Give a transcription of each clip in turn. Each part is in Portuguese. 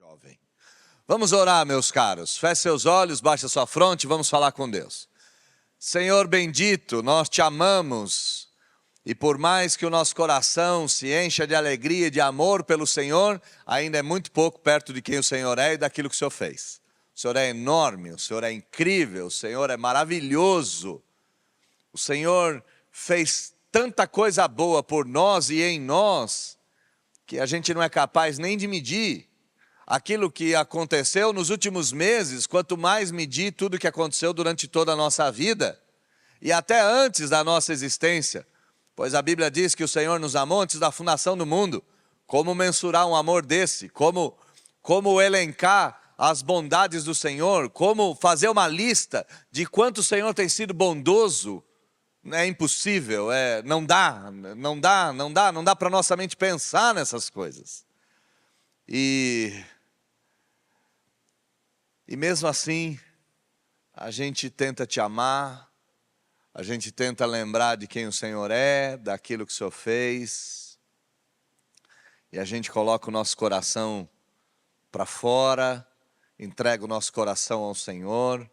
Jovem. Vamos orar, meus caros. Feche seus olhos, baixe a sua fronte e vamos falar com Deus. Senhor bendito, nós te amamos. E por mais que o nosso coração se encha de alegria e de amor pelo Senhor, ainda é muito pouco perto de quem o Senhor é e daquilo que o Senhor fez. O Senhor é enorme, o Senhor é incrível, o Senhor é maravilhoso. O Senhor fez tanta coisa boa por nós e em nós, que a gente não é capaz nem de medir. Aquilo que aconteceu nos últimos meses, quanto mais medir tudo que aconteceu durante toda a nossa vida, e até antes da nossa existência, pois a Bíblia diz que o Senhor nos amou antes da fundação do mundo. Como mensurar um amor desse? Como elencar as bondades do Senhor? Como fazer uma lista de quanto o Senhor tem sido bondoso? É impossível, não dá para nossa mente pensar nessas coisas. E mesmo assim, a gente tenta te amar, a gente tenta lembrar de quem o Senhor é, daquilo que o Senhor fez, e a gente coloca o nosso coração para fora, entrega o nosso coração ao Senhor,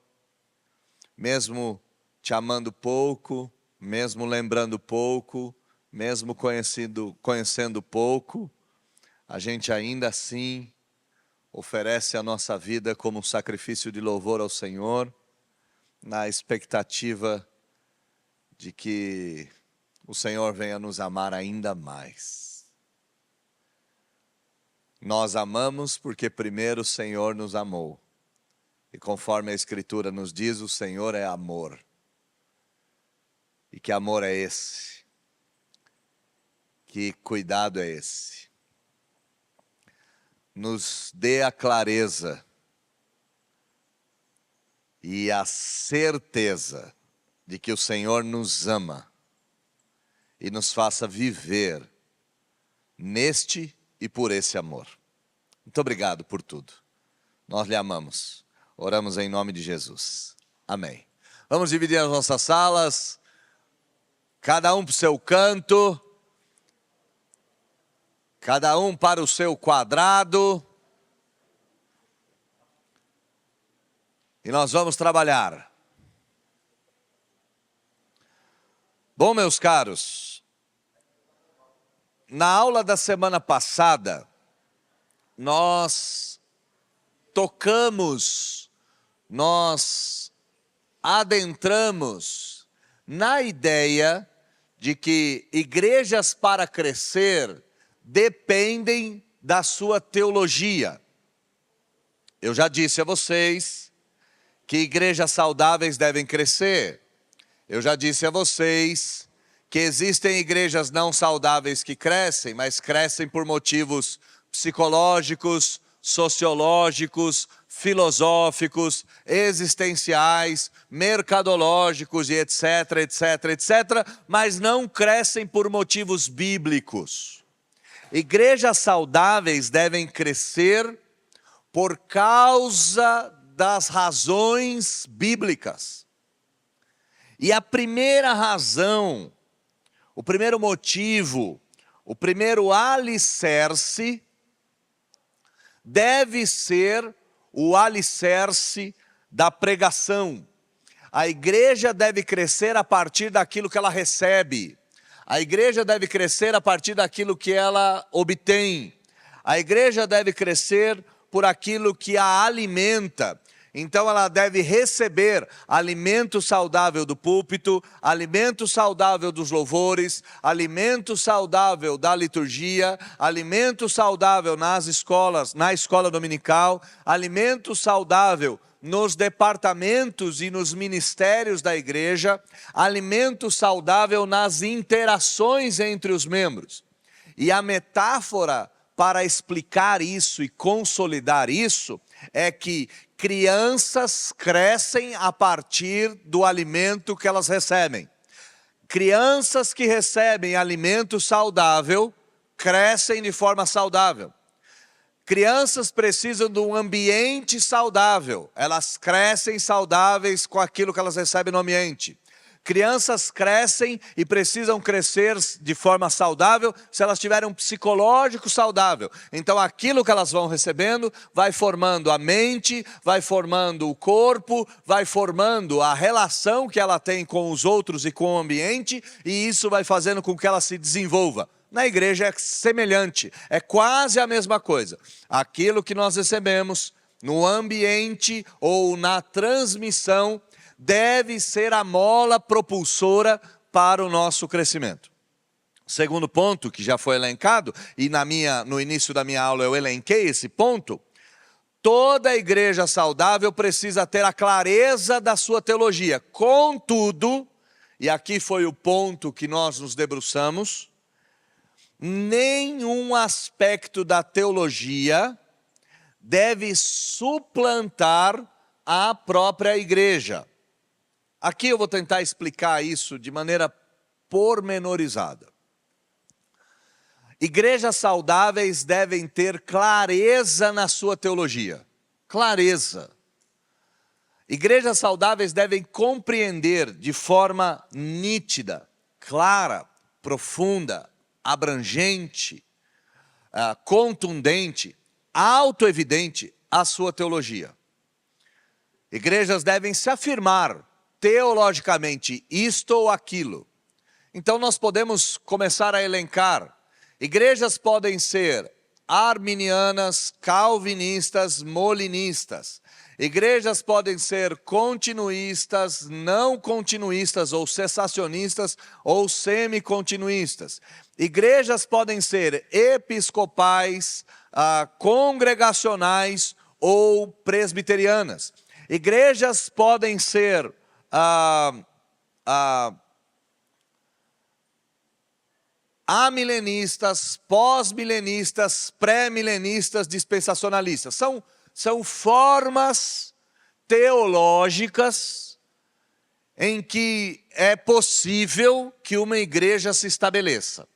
mesmo te amando pouco, mesmo lembrando pouco, mesmo conhecendo pouco, a gente ainda assim oferece a nossa vida como um sacrifício de louvor ao Senhor, na expectativa de que o Senhor venha nos amar ainda mais. Nós amamos porque primeiro o Senhor nos amou. E conforme a Escritura nos diz, o Senhor é amor. E que amor é esse? Que cuidado é esse? Nos dê a clareza e a certeza de que o Senhor nos ama e nos faça viver neste e por esse amor. Muito obrigado por tudo. Nós lhe amamos. Oramos em nome de Jesus. Amém. Vamos dividir as nossas salas, cada um para o seu canto. Cada um para o seu quadrado. E nós vamos trabalhar. Bom, meus caros, na aula da semana passada, nós tocamos, nós adentramos na ideia de que igrejas para crescer dependem da sua teologia. Eu já disse a vocês que igrejas saudáveis devem crescer. Eu já disse a vocês que existem igrejas não saudáveis que crescem, mas crescem por motivos psicológicos, sociológicos, filosóficos, existenciais, mercadológicos e etc, mas não crescem por motivos bíblicos. Igrejas saudáveis devem crescer por causa das razões bíblicas. E a primeira razão, o primeiro motivo, o primeiro alicerce, deve ser o alicerce da pregação. A igreja deve crescer a partir daquilo que ela recebe. A igreja deve crescer a partir daquilo que ela obtém. A igreja deve crescer por aquilo que a alimenta. Então ela deve receber alimento saudável do púlpito, alimento saudável dos louvores, alimento saudável da liturgia, alimento saudável nas escolas, na escola dominical, alimento saudável nos departamentos e nos ministérios da igreja, alimento saudável nas interações entre os membros. E a metáfora para explicar isso e consolidar isso é que crianças crescem a partir do alimento que elas recebem. Crianças que recebem alimento saudável crescem de forma saudável. Crianças precisam de um ambiente saudável, elas crescem saudáveis com aquilo que elas recebem no ambiente. Crianças crescem e precisam crescer de forma saudável se elas tiverem um psicológico saudável. Então aquilo que elas vão recebendo vai formando a mente, vai formando o corpo, vai formando a relação que ela tem com os outros e com o ambiente, e isso vai fazendo com que ela se desenvolva. Na igreja é semelhante, é quase a mesma coisa. Aquilo que nós recebemos no ambiente ou na transmissão deve ser a mola propulsora para o nosso crescimento. Segundo ponto, que já foi elencado, e no início da minha aula eu elenquei esse ponto, toda igreja saudável precisa ter a clareza da sua teologia. Contudo, e aqui foi o ponto que nós nos debruçamos, nenhum aspecto da teologia deve suplantar a própria igreja. Aqui eu vou tentar explicar isso de maneira pormenorizada. Igrejas saudáveis devem ter clareza na sua teologia. Clareza. Igrejas saudáveis devem compreender de forma nítida, clara, profunda, abrangente, contundente, autoevidente a sua teologia. Igrejas devem se afirmar teologicamente isto ou aquilo. Então nós podemos começar a elencar. Igrejas podem ser arminianas, calvinistas, molinistas. Igrejas podem ser continuistas, não continuistas, ou cessacionistas, ou semicontinuistas. Igrejas podem ser episcopais, congregacionais ou presbiterianas. Igrejas podem ser amilenistas, pós-milenistas, pré-milenistas, dispensacionalistas. São formas teológicas em que é possível que uma igreja se estabeleça.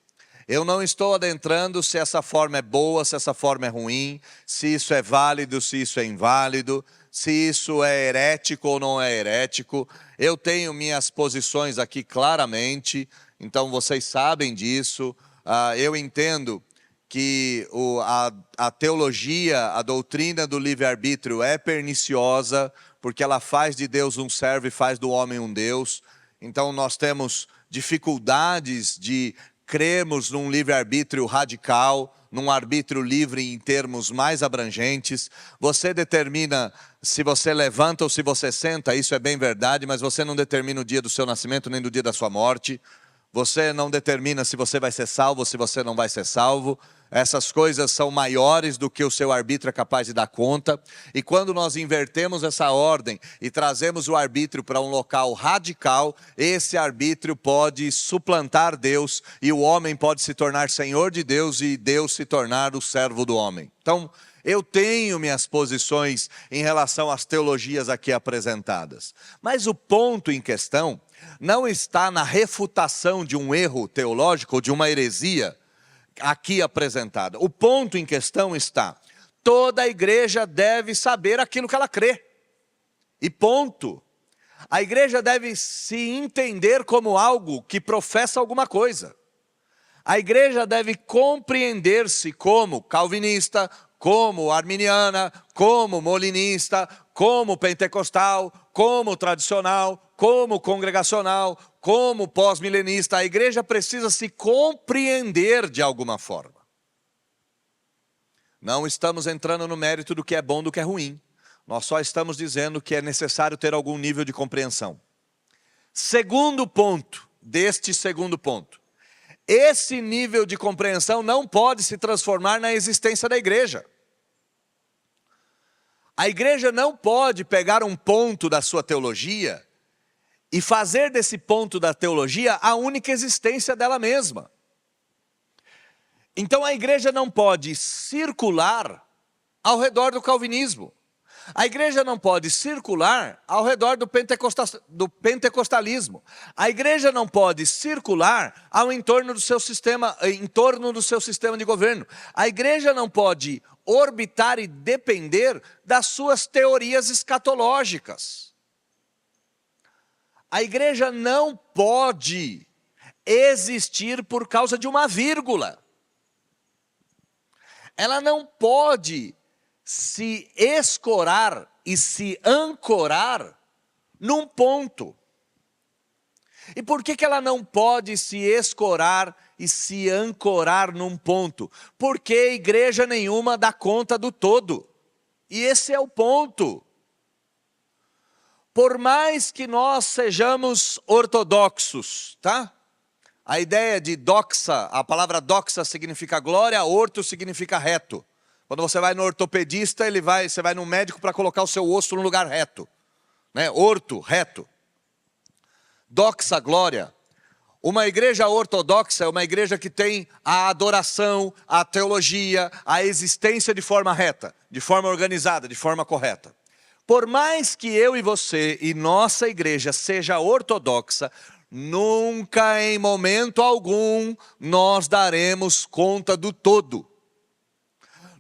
Eu não estou adentrando se essa forma é boa, se essa forma é ruim, se isso é válido, se isso é inválido, se isso é herético ou não é herético. Eu tenho minhas posições aqui claramente, então vocês sabem disso. Eu entendo que a teologia, a doutrina do livre-arbítrio é perniciosa, porque ela faz de Deus um servo e faz do homem um Deus. Então nós temos dificuldades de cremos num livre-arbítrio radical, num arbítrio livre em termos mais abrangentes. Você determina se você levanta ou se você senta, isso é bem verdade, mas você não determina o dia do seu nascimento nem do dia da sua morte. Você não determina se você vai ser salvo ou se você não vai ser salvo. Essas coisas são maiores do que o seu arbítrio é capaz de dar conta. E quando nós invertemos essa ordem e trazemos o arbítrio para um local radical, esse arbítrio pode suplantar Deus e o homem pode se tornar senhor de Deus e Deus se tornar o servo do homem. Então, eu tenho minhas posições em relação às teologias aqui apresentadas. Mas o ponto em questão não está na refutação de um erro teológico ou de uma heresia aqui apresentada. O ponto em questão está: toda a igreja deve saber aquilo que ela crê. E ponto. A igreja deve se entender como algo que professa alguma coisa. A igreja deve compreender-se como calvinista, como arminiana, como molinista, como pentecostal, como tradicional, como congregacional, como pós-milenista. A igreja precisa se compreender de alguma forma. Não estamos entrando no mérito do que é bom, do que é ruim. Nós só estamos dizendo que é necessário ter algum nível de compreensão. Segundo ponto, deste segundo ponto. Esse nível de compreensão não pode se transformar na existência da igreja. A igreja não pode pegar um ponto da sua teologia e fazer desse ponto da teologia a única existência dela mesma. Então a igreja não pode circular ao redor do calvinismo. A igreja não pode circular ao redor do pentecostalismo. A igreja não pode circular em torno do seu sistema de governo. A igreja não pode orbitar e depender das suas teorias escatológicas. A igreja não pode existir por causa de uma vírgula. Ela não pode se escorar e se ancorar num ponto. E por que ela não pode se escorar e se ancorar num ponto? Porque igreja nenhuma dá conta do todo. E esse é o ponto. Por mais que nós sejamos ortodoxos, tá? A ideia de doxa, a palavra doxa significa glória, orto significa reto. Quando você vai no ortopedista, você vai no médico para colocar o seu osso no lugar reto. Né? Orto, reto. Doxa, glória. Uma igreja ortodoxa é uma igreja que tem a adoração, a teologia, a existência de forma reta, de forma organizada, de forma correta. Por mais que eu e você e nossa igreja seja ortodoxa, nunca em momento algum nós daremos conta do todo.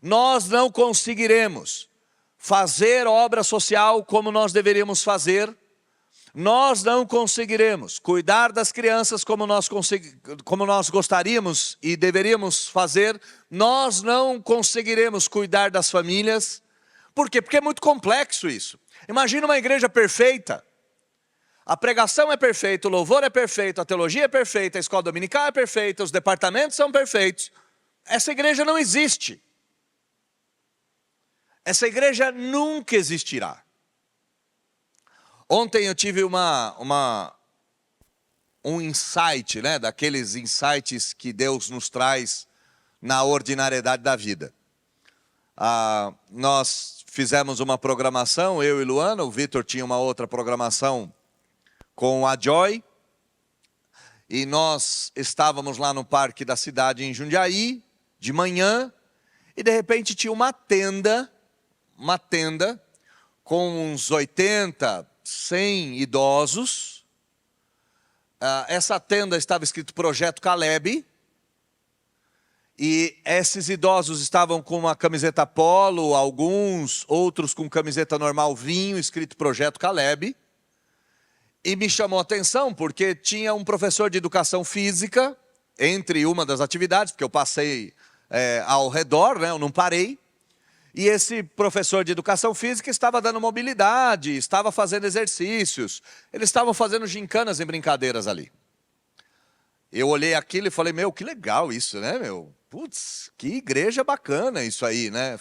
Nós não conseguiremos fazer obra social como nós deveríamos fazer. Nós não conseguiremos cuidar das crianças como nós gostaríamos e deveríamos fazer. Nós não conseguiremos cuidar das famílias. Por quê? Porque é muito complexo isso. Imagina uma igreja perfeita. A pregação é perfeita, o louvor é perfeito, a teologia é perfeita, a escola dominical é perfeita, os departamentos são perfeitos. Essa igreja não existe. Essa igreja nunca existirá. Ontem eu tive um insight, né, daqueles insights que Deus nos traz na ordinariedade da vida. Nós fizemos uma programação, eu e Luana, o Vitor tinha uma outra programação com a Joy, e nós estávamos lá no parque da cidade em Jundiaí, de manhã, e de repente tinha uma tenda com uns 80, 100 idosos. Essa tenda estava escrito Projeto Caleb, e esses idosos estavam com uma camiseta polo, alguns, outros com camiseta normal vinho, escrito Projeto Caleb. E me chamou a atenção porque tinha um professor de educação física, entre uma das atividades, porque eu passei ao redor, né, eu não parei. E esse professor de educação física estava dando mobilidade, estava fazendo exercícios. Eles estavam fazendo gincanas e brincadeiras ali. Eu olhei aquilo e falei, meu, que legal isso, né, meu? Putz, que igreja bacana isso aí, né?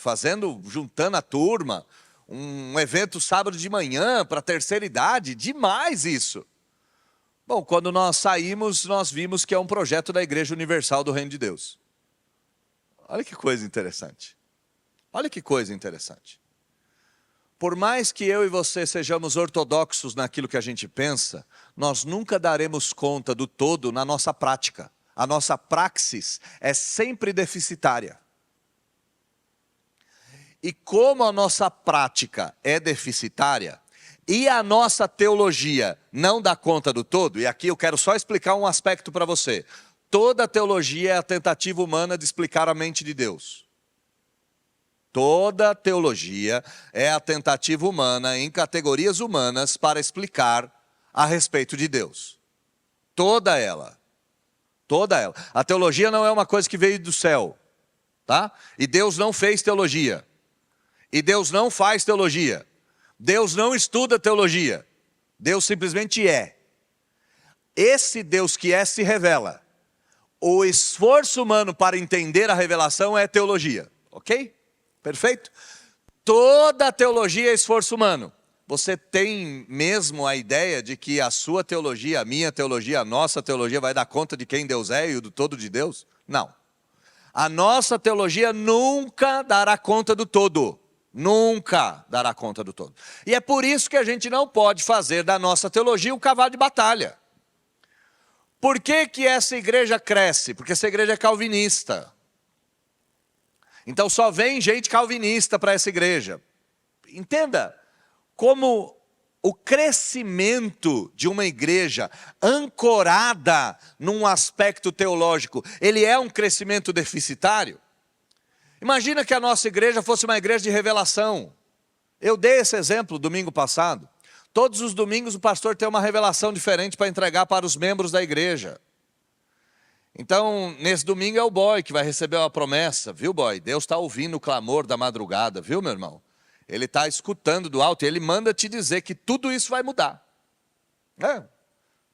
Juntando a turma. Um evento sábado de manhã para a terceira idade, demais isso. Bom, quando nós saímos, nós vimos que é um projeto da Igreja Universal do Reino de Deus. Olha que coisa interessante. Olha que coisa interessante. Por mais que eu e você sejamos ortodoxos naquilo que a gente pensa, nós nunca daremos conta do todo na nossa prática. A nossa praxis é sempre deficitária. E como a nossa prática é deficitária, e a nossa teologia não dá conta do todo, e aqui eu quero só explicar um aspecto para você. Toda teologia é a tentativa humana de explicar a mente de Deus. Toda teologia é a tentativa humana, em categorias humanas, para explicar a respeito de Deus. Toda ela. Toda ela. A teologia não é uma coisa que veio do céu, tá? E Deus não fez teologia. E Deus não faz teologia. Deus não estuda teologia. Deus simplesmente é. Esse Deus que é se revela. O esforço humano para entender a revelação é teologia. Ok? Perfeito? Toda teologia é esforço humano. Você tem mesmo a ideia de que a sua teologia, a minha teologia, a nossa teologia vai dar conta de quem Deus é e do todo de Deus? Não. A nossa teologia nunca dará conta do todo. Nunca dará conta do todo. E é por isso que a gente não pode fazer da nossa teologia um cavalo de batalha. Por que que essa igreja cresce? Porque essa igreja é calvinista. Então só vem gente calvinista para essa igreja. Entenda como o crescimento de uma igreja ancorada num aspecto teológico, ele é um crescimento deficitário. Imagina que a nossa igreja fosse uma igreja de revelação. Eu dei esse exemplo domingo passado. Todos os domingos o pastor tem uma revelação diferente para entregar para os membros da igreja. Então, nesse domingo é o boy que vai receber uma promessa, viu, boy? Deus está ouvindo o clamor da madrugada, viu, meu irmão? Ele está escutando do alto e ele manda te dizer que tudo isso vai mudar.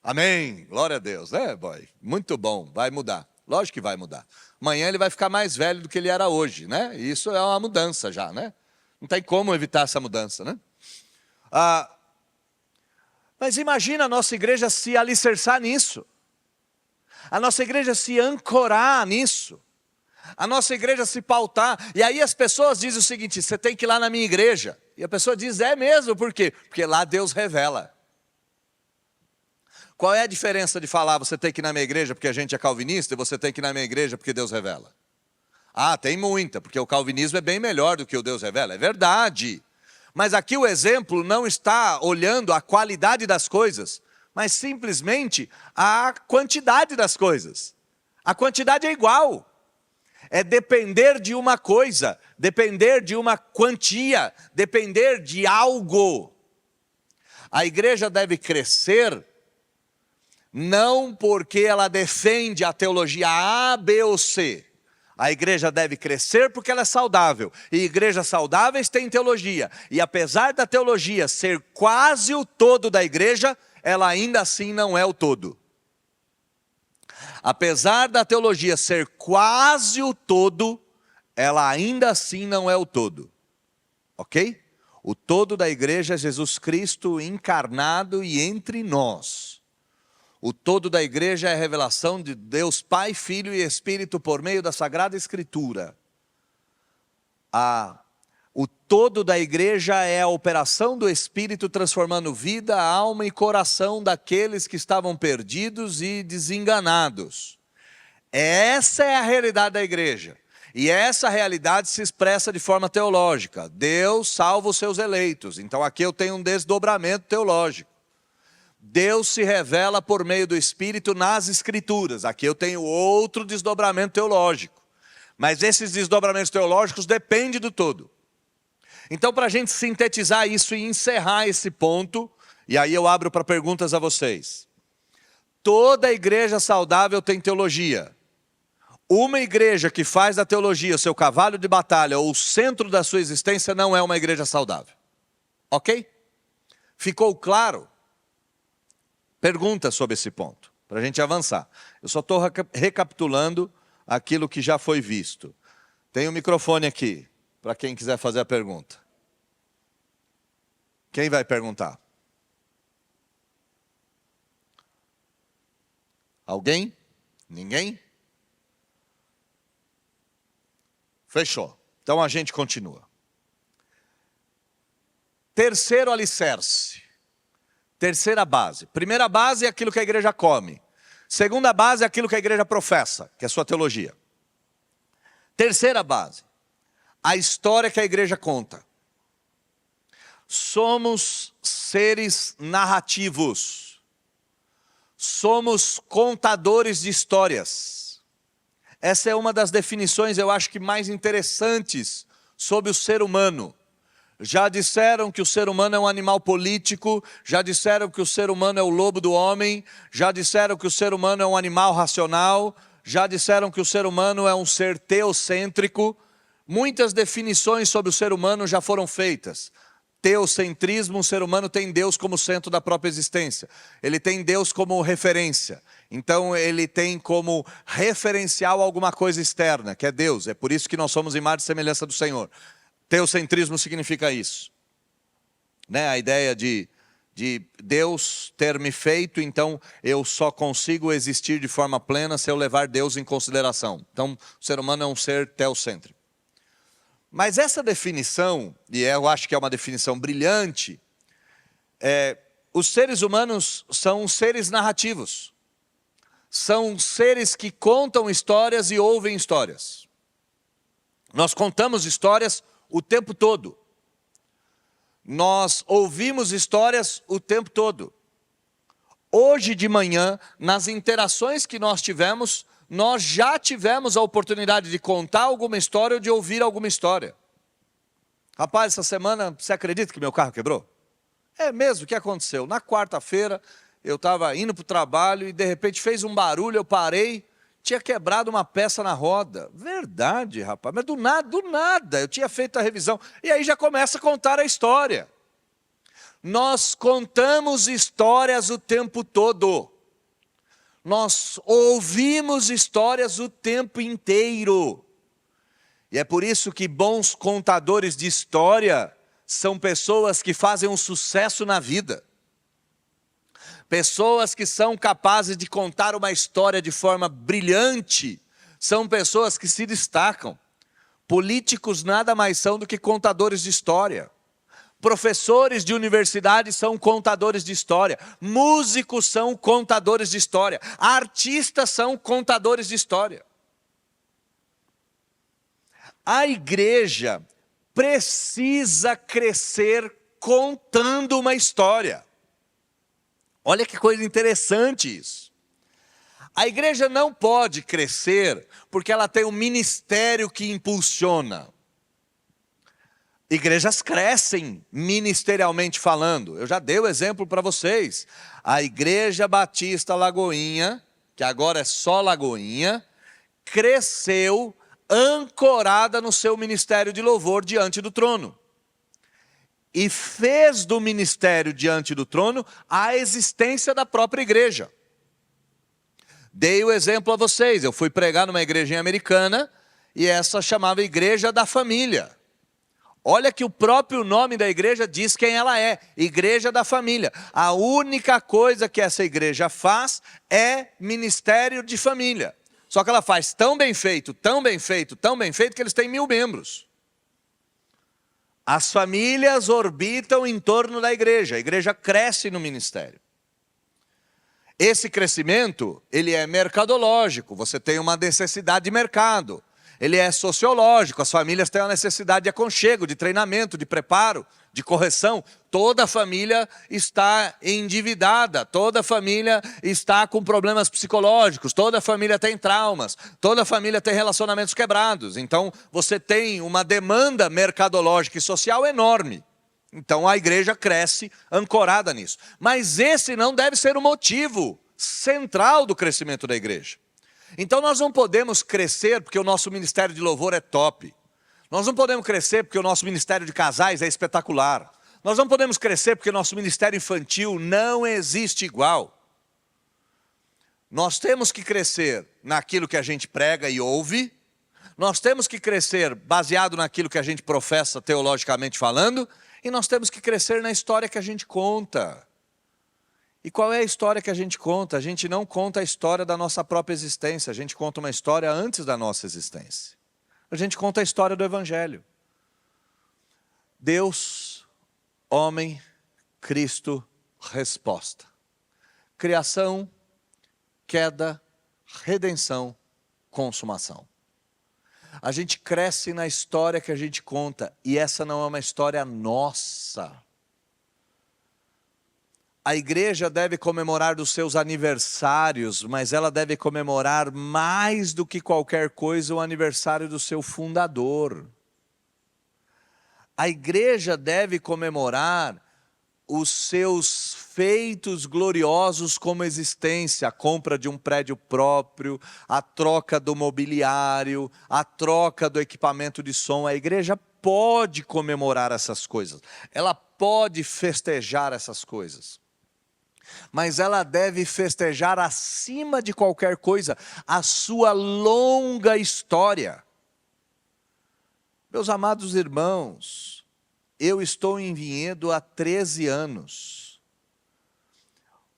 Amém, glória a Deus, boy? Muito bom, vai mudar. Lógico que vai mudar. Amanhã ele vai ficar mais velho do que ele era hoje, né? E isso é uma mudança já, né? Não tem como evitar essa mudança, né? Mas imagina a nossa igreja se alicerçar nisso. A nossa igreja se ancorar nisso. A nossa igreja se pautar. E aí as pessoas dizem o seguinte: você tem que ir lá na minha igreja. E a pessoa diz: é mesmo, por quê? Porque lá Deus revela. Qual é a diferença de falar você tem que ir na minha igreja porque a gente é calvinista e você tem que ir na minha igreja porque Deus revela? Tem muita, porque o calvinismo é bem melhor do que o Deus revela. É verdade. Mas aqui o exemplo não está olhando a qualidade das coisas, mas simplesmente a quantidade das coisas. A quantidade é igual. É depender de uma coisa, depender de uma quantia, depender de algo. A igreja deve crescer, não porque ela defende a teologia A, B ou C. A igreja deve crescer porque ela é saudável. E igrejas saudáveis têm teologia. E apesar da teologia ser quase o todo da igreja, ela ainda assim não é o todo. Apesar da teologia ser quase o todo, ela ainda assim não é o todo. Ok? O todo da igreja é Jesus Cristo encarnado e entre nós. O todo da igreja é a revelação de Deus Pai, Filho e Espírito por meio da Sagrada Escritura. O todo da igreja é a operação do Espírito transformando vida, alma e coração daqueles que estavam perdidos e desenganados. Essa é a realidade da igreja. E essa realidade se expressa de forma teológica. Deus salva os seus eleitos. Então aqui eu tenho um desdobramento teológico. Deus se revela por meio do Espírito nas Escrituras. Aqui eu tenho outro desdobramento teológico. Mas esses desdobramentos teológicos dependem do todo. Então, para a gente sintetizar isso e encerrar esse ponto, e aí eu abro para perguntas a vocês. Toda igreja saudável tem teologia. Uma igreja que faz da teologia o seu cavalo de batalha ou o centro da sua existência não é uma igreja saudável. Ok? Ficou claro? Pergunta sobre esse ponto, para a gente avançar. Eu só estou recapitulando aquilo que já foi visto. Tem um microfone aqui, para quem quiser fazer a pergunta. Quem vai perguntar? Alguém? Ninguém? Fechou. Então a gente continua. Terceiro alicerce. Terceira base. Primeira base é aquilo que a igreja come. Segunda base é aquilo que a igreja professa, que é a sua teologia. Terceira base. A história que a igreja conta. Somos seres narrativos. Somos contadores de histórias. Essa é uma das definições, eu acho que mais interessantes sobre o ser humano. Já disseram que o ser humano é um animal político, já disseram que o ser humano é o lobo do homem, já disseram que o ser humano é um animal racional, já disseram que o ser humano é um ser teocêntrico. Muitas definições sobre o ser humano já foram feitas. Teocentrismo, o ser humano tem Deus como centro da própria existência. Ele tem Deus como referência. Então ele tem como referencial alguma coisa externa, que é Deus. É por isso que nós somos imagem e semelhança do Senhor. Teocentrismo significa isso. A ideia de Deus ter me feito, então eu só consigo existir de forma plena se eu levar Deus em consideração. Então o ser humano é um ser teocêntrico. Mas essa definição, e eu acho que é uma definição brilhante, os seres humanos são seres narrativos. São seres que contam histórias e ouvem histórias. Nós contamos histórias o tempo todo. Nós ouvimos histórias o tempo todo. Hoje de manhã, nas interações que nós tivemos, nós já tivemos a oportunidade de contar alguma história ou de ouvir alguma história. Rapaz, essa semana, você acredita que meu carro quebrou? É mesmo, o que aconteceu? Na quarta-feira, eu estava indo para o trabalho e de repente fez um barulho, eu parei, tinha quebrado uma peça na roda. Verdade, rapaz, mas do nada, eu tinha feito a revisão. E aí já começa a contar a história. Nós contamos histórias o tempo todo. Nós ouvimos histórias o tempo inteiro. E é por isso que bons contadores de história são pessoas que fazem um sucesso na vida. Pessoas que são capazes de contar uma história de forma brilhante, são pessoas que se destacam. Políticos nada mais são do que contadores de história. Professores de universidade são contadores de história. Músicos são contadores de história. Artistas são contadores de história. A igreja precisa crescer contando uma história. Olha que coisa interessante isso. A igreja não pode crescer porque ela tem um ministério que impulsiona. Igrejas crescem ministerialmente falando. Eu já dei o exemplo para vocês. A Igreja Batista Lagoinha, que agora é só Lagoinha, cresceu ancorada no seu ministério de louvor diante do trono. E fez do ministério diante do trono a existência da própria igreja. Dei o exemplo a vocês. Eu fui pregar numa igrejinha americana e essa chamava Igreja da Família. Olha que o próprio nome da igreja diz quem ela é, Igreja da Família. A única coisa que essa igreja faz é ministério de família. Só que ela faz tão bem feito, tão bem feito, tão bem feito, que eles têm 1000 membros. As famílias orbitam em torno da igreja, a igreja cresce no ministério. Esse crescimento, ele é mercadológico, você tem uma necessidade de mercado. Ele é sociológico, as famílias têm uma necessidade de aconchego, de treinamento, de preparo, de correção. Toda família está endividada, toda família está com problemas psicológicos, toda família tem traumas, toda família tem relacionamentos quebrados. Então, você tem uma demanda mercadológica e social enorme. Então, a igreja cresce ancorada nisso. Mas esse não deve ser o motivo central do crescimento da igreja. Então nós não podemos crescer porque o nosso ministério de louvor é top. Nós não podemos crescer porque o nosso ministério de casais é espetacular. Nós não podemos crescer porque o nosso ministério infantil não existe igual. Nós temos que crescer naquilo que a gente prega e ouve. Nós temos que crescer baseado naquilo que a gente professa teologicamente falando. E nós temos que crescer na história que a gente conta. E qual é a história que a gente conta? A gente não conta a história da nossa própria existência, a gente conta uma história antes da nossa existência. A gente conta a história do Evangelho. Deus, homem, Cristo, resposta. Criação, queda, redenção, consumação. A gente cresce na história que a gente conta, e essa não é uma história nossa. A igreja deve comemorar os seus aniversários, mas ela deve comemorar mais do que qualquer coisa o aniversário do seu fundador. A igreja deve comemorar os seus feitos gloriosos como existência, a compra de um prédio próprio, a troca do mobiliário, a troca do equipamento de som. A igreja pode comemorar essas coisas, ela pode festejar essas coisas. Mas ela deve festejar acima de qualquer coisa a sua longa história. Meus amados irmãos, eu estou em Vinhedo há 13 anos.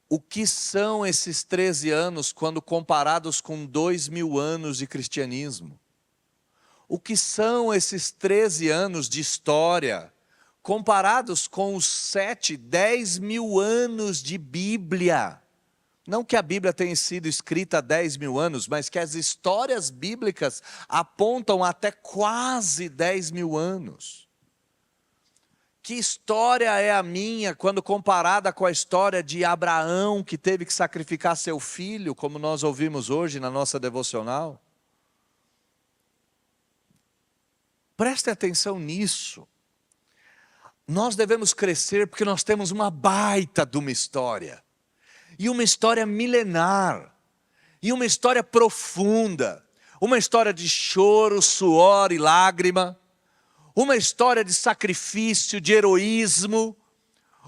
O que são esses 13 anos quando comparados com 2000 anos de cristianismo? O que são esses 13 anos de história comparados com os 7, 10 mil anos de Bíblia? Não que a Bíblia tenha sido escrita há 10 mil anos, mas que as histórias bíblicas apontam até quase 10 mil anos. Que história é a minha quando comparada com a história de Abraão, que teve que sacrificar seu filho, como nós ouvimos hoje na nossa devocional? Preste atenção nisso. Nós devemos crescer porque nós temos uma baita de uma história. E uma história milenar. E uma história profunda. Uma história de choro, suor e lágrima. Uma história de sacrifício, de heroísmo.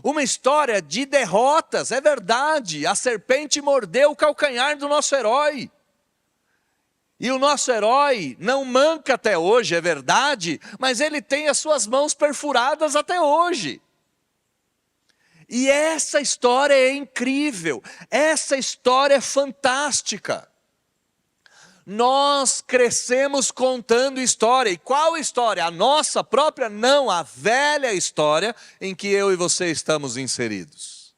Uma história de derrotas, é verdade. A serpente mordeu o calcanhar do nosso herói. E o nosso herói não manca até hoje, é verdade, mas ele tem as suas mãos perfuradas até hoje. E essa história é incrível, essa história é fantástica. Nós crescemos contando história. E qual história? A nossa própria? Não, a velha história em que eu e você estamos inseridos.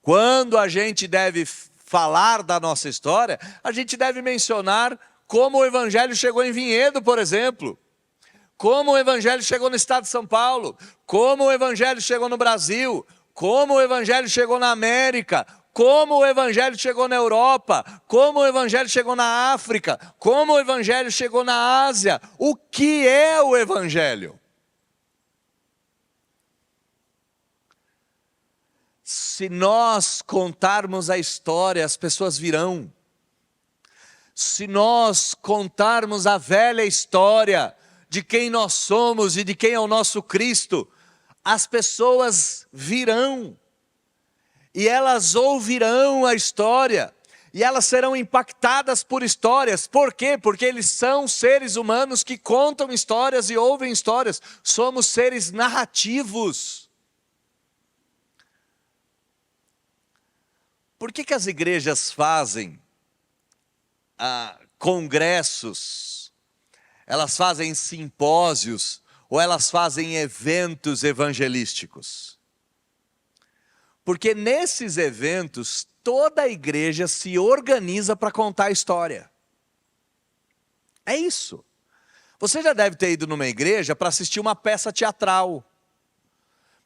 Quando a gente deve falar da nossa história, a gente deve mencionar como o Evangelho chegou em Vinhedo, por exemplo. Como o Evangelho chegou no estado de São Paulo. Como o Evangelho chegou no Brasil. Como o Evangelho chegou na América. Como o Evangelho chegou na Europa. Como o Evangelho chegou na África. Como o Evangelho chegou na Ásia. O que é o Evangelho? Se nós contarmos a história, as pessoas virão. Se nós contarmos a velha história de quem nós somos e de quem é o nosso Cristo, as pessoas virão. E elas ouvirão a história. E elas serão impactadas por histórias. Por quê? Porque eles são seres humanos que contam histórias e ouvem histórias. Somos seres narrativos. Por que as igrejas fazem congressos, elas fazem simpósios, ou elas fazem eventos evangelísticos? Porque nesses eventos, toda a igreja se organiza para contar a história. É isso. Você já deve ter ido numa igreja para assistir uma peça teatral.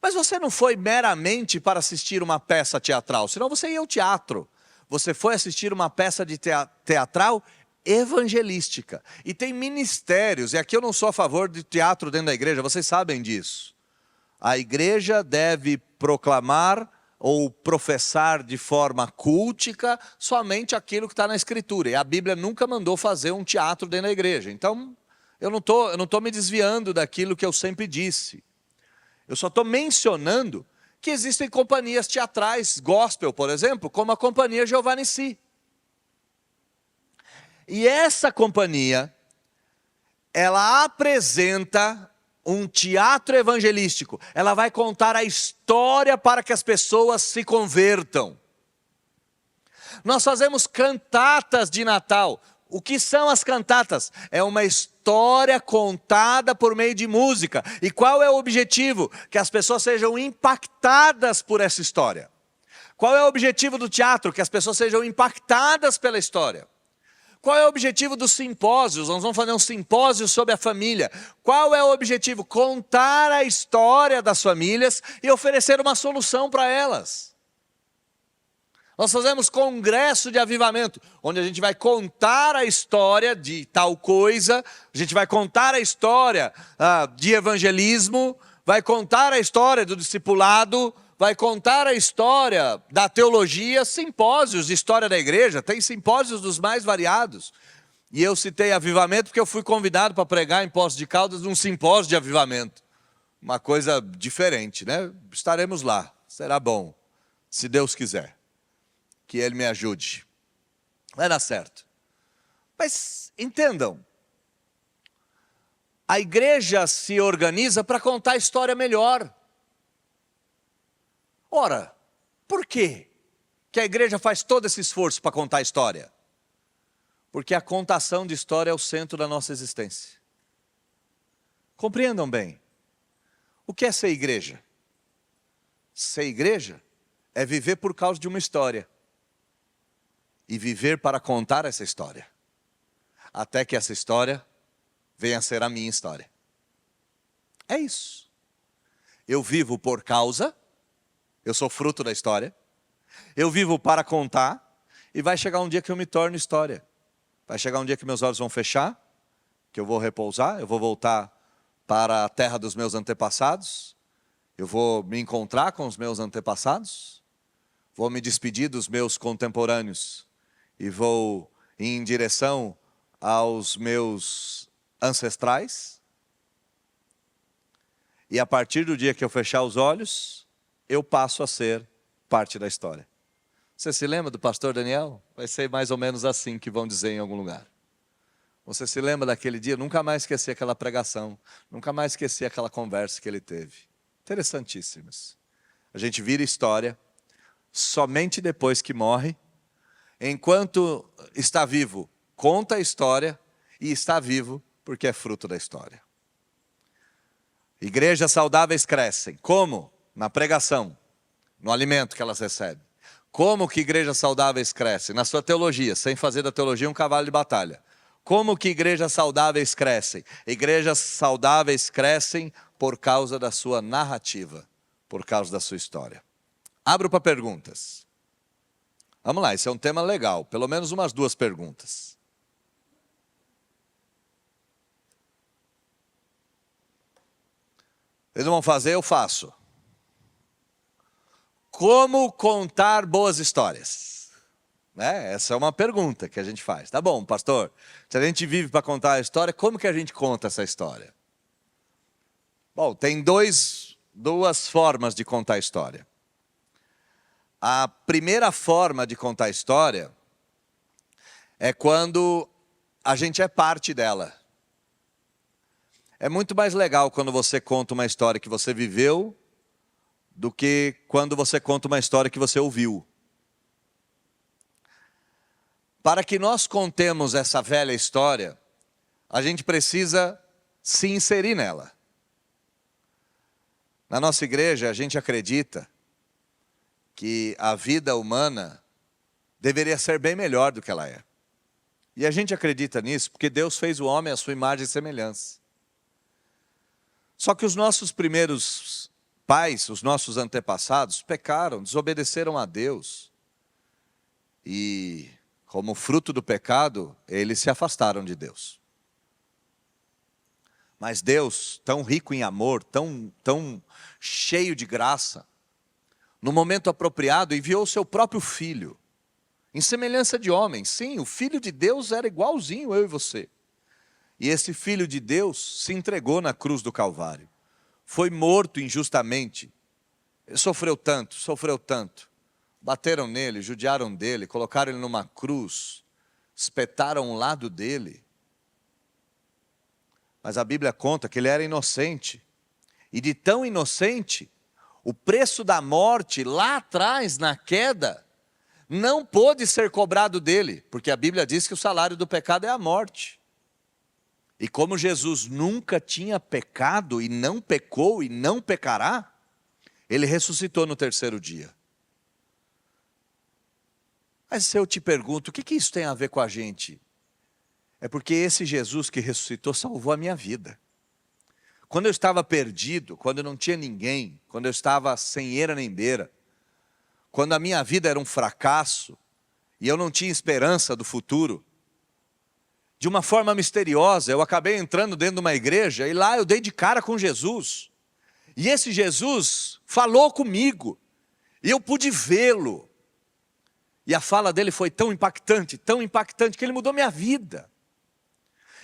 Mas você não foi meramente para assistir uma peça teatral, senão você ia ao teatro. Você foi assistir uma peça de teatral evangelística. E tem ministérios, e aqui eu não sou a favor de teatro dentro da igreja, vocês sabem disso. A igreja deve proclamar ou professar de forma cultica somente aquilo que está na Escritura. E a Bíblia nunca mandou fazer um teatro dentro da igreja. Então, eu não estou me desviando daquilo que eu sempre disse. Eu só estou mencionando que existem companhias teatrais, gospel, por exemplo, como a Companhia Jeová Nissi. E essa companhia, ela apresenta um teatro evangelístico. Ela vai contar a história para que as pessoas se convertam. Nós fazemos cantatas de Natal. O que são as cantatas? É uma história contada por meio de música. E qual é o objetivo? Que as pessoas sejam impactadas por essa história. Qual é o objetivo do teatro? Que as pessoas sejam impactadas pela história. Qual é o objetivo dos simpósios? Nós vamos fazer um simpósio sobre a família. Qual é o objetivo? Contar a história das famílias e oferecer uma solução para elas. Nós fazemos congresso de avivamento, onde a gente vai contar a história de tal coisa, a gente vai contar a história de evangelismo, vai contar a história do discipulado, vai contar a história da teologia, simpósios de história da igreja, tem simpósios dos mais variados. E eu citei avivamento porque eu fui convidado para pregar em Poços de Caldas num simpósio de avivamento. Uma coisa diferente, né? Estaremos lá, será bom, se Deus quiser. Que Ele me ajude. Vai dar certo. Mas entendam, a igreja se organiza para contar a história melhor. Ora, por quê que a igreja faz todo esse esforço para contar a história? Porque a contação de história é o centro da nossa existência. Compreendam bem. O que é ser igreja? Ser igreja é viver por causa de uma história. E viver para contar essa história. Até que essa história venha a ser a minha história. É isso. Eu vivo por causa, eu sou fruto da história. Eu vivo para contar. E vai chegar um dia que eu me torno história. Vai chegar um dia que meus olhos vão fechar, que eu vou repousar, eu vou voltar para a terra dos meus antepassados, eu vou me encontrar com os meus antepassados, vou me despedir dos meus contemporâneos e vou em direção aos meus ancestrais. E a partir do dia que eu fechar os olhos, eu passo a ser parte da história. Você se lembra do pastor Daniel? Vai ser mais ou menos assim que vão dizer em algum lugar. Você se lembra daquele dia? Nunca mais esqueci aquela pregação. Nunca mais esqueci aquela conversa que ele teve. Interessantíssimas. A gente vira história somente depois que morre. Enquanto está vivo, conta a história e está vivo porque é fruto da história. Igrejas saudáveis crescem. Como? Na pregação, no alimento que elas recebem. Como que igrejas saudáveis crescem? Na sua teologia, sem fazer da teologia um cavalo de batalha. Como que igrejas saudáveis crescem? Igrejas saudáveis crescem por causa da sua narrativa, por causa da sua história. Abro para perguntas. Vamos lá, esse é um tema legal, pelo menos umas 2 perguntas. Eles não vão fazer, eu faço. Como contar boas histórias? Essa é uma pergunta que a gente faz. Tá bom, pastor, se a gente vive para contar a história, como que a gente conta essa história? Bom, tem duas formas de contar a história. A primeira forma de contar a história é quando a gente é parte dela. É muito mais legal quando você conta uma história que você viveu do que quando você conta uma história que você ouviu. Para que nós contemos essa velha história, a gente precisa se inserir nela. Na nossa igreja, a gente acredita que a vida humana deveria ser bem melhor do que ela é. E a gente acredita nisso porque Deus fez o homem à sua imagem e semelhança. Só que os nossos primeiros pais, os nossos antepassados, pecaram, desobedeceram a Deus. E, como fruto do pecado, eles se afastaram de Deus. Mas Deus, tão rico em amor, tão cheio de graça, no momento apropriado, enviou o seu próprio filho, em semelhança de homem. Sim, o filho de Deus era igualzinho eu e você. E esse filho de Deus se entregou na cruz do Calvário. Foi morto injustamente. Ele sofreu tanto. Bateram nele, judiaram dele, colocaram ele numa cruz, espetaram o lado dele. Mas a Bíblia conta que ele era inocente. E de tão inocente, o preço da morte lá atrás, na queda, não pôde ser cobrado dele, porque a Bíblia diz que o salário do pecado é a morte. E como Jesus nunca tinha pecado e não pecou e não pecará, ele ressuscitou no 3º dia. Mas se eu te pergunto, o que isso tem a ver com a gente? É porque esse Jesus que ressuscitou salvou a minha vida. Quando eu estava perdido, quando eu não tinha ninguém, quando eu estava sem eira nem beira, quando a minha vida era um fracasso e eu não tinha esperança do futuro, de uma forma misteriosa, eu acabei entrando dentro de uma igreja e lá eu dei de cara com Jesus. E esse Jesus falou comigo e eu pude vê-lo. E a fala dele foi tão impactante, que ele mudou minha vida.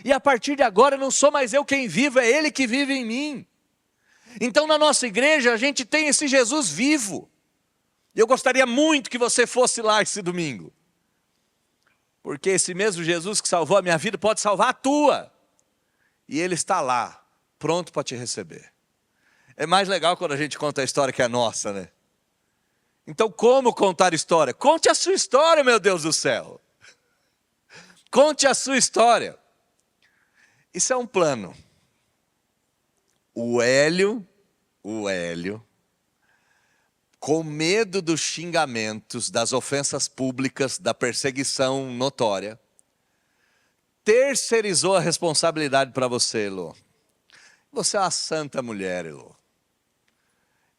E a partir de agora não sou mais eu quem vivo, é ele que vive em mim. Então na nossa igreja a gente tem esse Jesus vivo. E eu gostaria muito que você fosse lá esse domingo. Porque esse mesmo Jesus que salvou a minha vida pode salvar a tua. E ele está lá, pronto para te receber. É mais legal quando a gente conta a história que é nossa, né? Então como contar história? Conte a sua história, meu Deus do céu. Conte a sua história. Isso é um plano. O Hélio, com medo dos xingamentos, das ofensas públicas, da perseguição notória, terceirizou a responsabilidade para você, Elô. Você é uma santa mulher, Elô.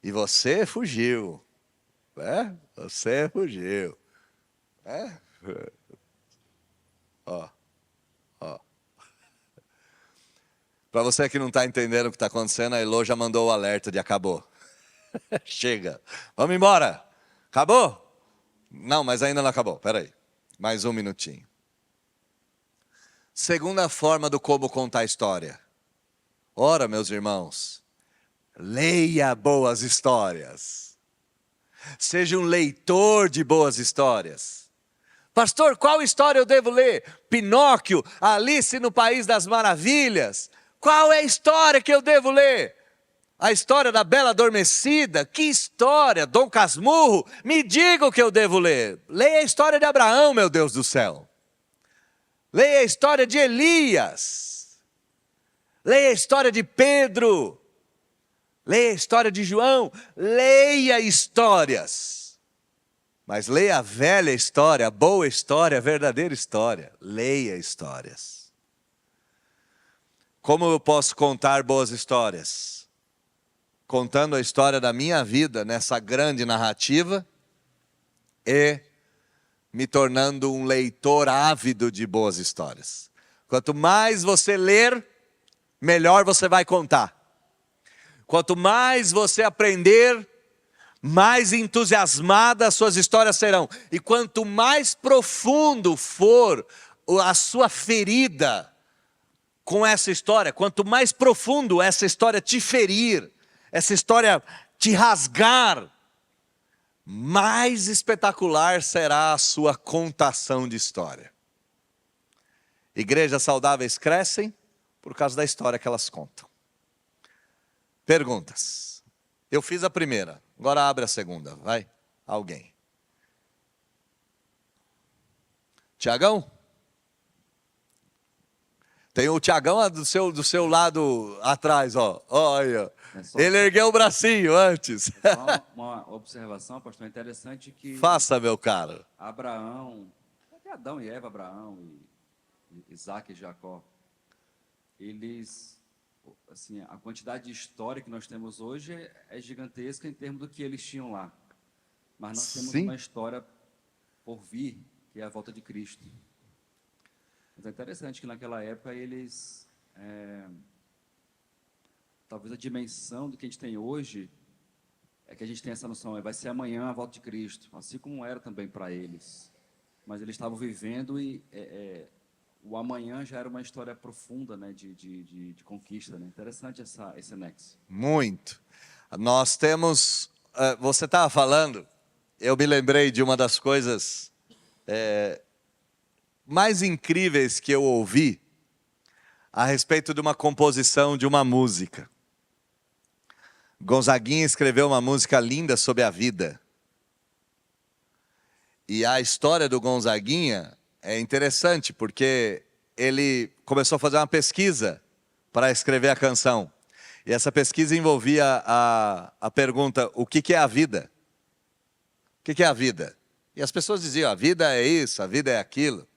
E você fugiu. Você fugiu. Ó. Para você que não está entendendo o que está acontecendo, a Elô já mandou o alerta de acabou. Chega, vamos embora. Acabou? Não, mas ainda não acabou, peraí. Mais um minutinho. Segunda forma do como contar a história. Ora, meus irmãos, leia boas histórias. Seja um leitor de boas histórias. Pastor, qual história eu devo ler? Pinóquio, Alice no País das Maravilhas. Qual é a história que eu devo ler? A história da Bela Adormecida? Que história? Dom Casmurro? Me diga o que eu devo ler. Leia a história de Abraão, meu Deus do céu. Leia a história de Elias. Leia a história de Pedro. Leia a história de João. Leia histórias. Mas leia a velha história, a boa história, a verdadeira história. Leia histórias. Como eu posso contar boas histórias? Contando a história da minha vida nessa grande narrativa e me tornando um leitor ávido de boas histórias. Quanto mais você ler, melhor você vai contar. Quanto mais você aprender, mais entusiasmadas suas histórias serão. E quanto mais profundo for a sua ferida com essa história, quanto mais profundo essa história te ferir, essa história te rasgar, mais espetacular será a sua contação de história. Igrejas saudáveis crescem por causa da história que elas contam. Perguntas. Eu fiz a primeira, agora abre a segunda, vai, alguém. Tiagão? Tem o Tiagão do seu lado atrás, ó. Olha. Ele ergueu o bracinho antes. Só uma observação, pastor, interessante que... Faça, meu caro. Abraão, até Adão e Eva, Abraão, e Isaac e Jacó, eles, assim, a quantidade de história que nós temos hoje é gigantesca em termos do que eles tinham lá. Mas nós temos uma história por vir, que é a volta de Cristo. Mas é interessante que naquela época eles... talvez a dimensão do que a gente tem hoje é que a gente tem essa noção, vai ser amanhã a volta de Cristo, assim como era também para eles. Mas eles estavam vivendo e o amanhã já era uma história profunda, né, de conquista. Né? Interessante esse nexo. Muito. Nós temos, você estava falando, eu me lembrei de uma das coisas mais incríveis que eu ouvi a respeito de uma composição de uma música. Gonzaguinha escreveu uma música linda sobre a vida. E a história do Gonzaguinha é interessante, porque ele começou a fazer uma pesquisa para escrever a canção. E essa pesquisa envolvia a pergunta, o que é a vida? O que é a vida? E as pessoas diziam, a vida é isso, a vida é aquilo.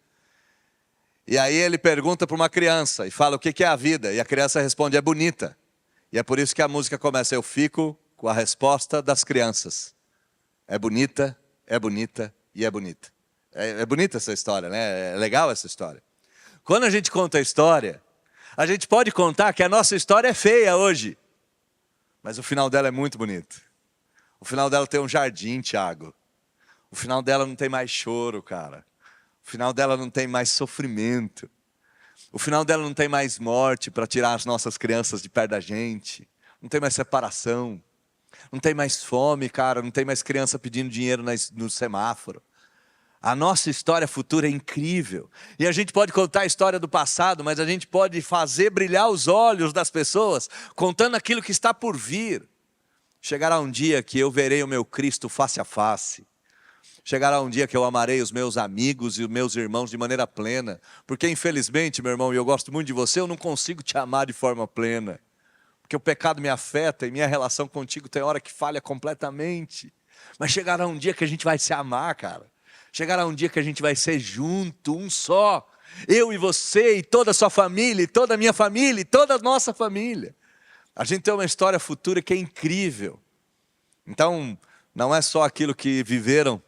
E aí ele pergunta para uma criança e fala, o que é a vida? E a criança responde, é bonita. E é por isso que a música começa, eu fico com a resposta das crianças. É bonita e é bonita. É bonita essa história, né? É legal essa história. Quando a gente conta a história, a gente pode contar que a nossa história é feia hoje. Mas o final dela é muito bonito. O final dela tem um jardim, Tiago. O final dela não tem mais choro, cara. O final dela não tem mais sofrimento. O final dela não tem mais morte para tirar as nossas crianças de perto da gente. Não tem mais separação. Não tem mais fome, cara. Não tem mais criança pedindo dinheiro no semáforo. A nossa história futura é incrível. E a gente pode contar a história do passado, mas a gente pode fazer brilhar os olhos das pessoas, contando aquilo que está por vir. Chegará um dia que eu verei o meu Cristo face a face. Chegará um dia que eu amarei os meus amigos e os meus irmãos de maneira plena. Porque infelizmente, meu irmão, e eu gosto muito de você, eu não consigo te amar de forma plena. Porque o pecado me afeta e minha relação contigo tem hora que falha completamente. Mas chegará um dia que a gente vai se amar, cara. Chegará um dia que a gente vai ser junto, um só. Eu e você, e toda a sua família, e toda a minha família, e toda a nossa família. A gente tem uma história futura que é incrível. Então, não é só aquilo que viveram,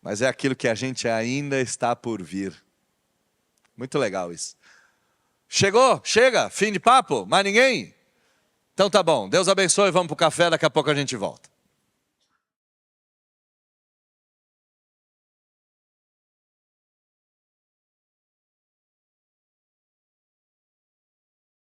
mas é aquilo que a gente ainda está por vir. Muito legal isso. Chegou? Chega? Fim de papo? Mais ninguém? Então tá bom. Deus abençoe, vamos pro café, daqui a pouco a gente volta.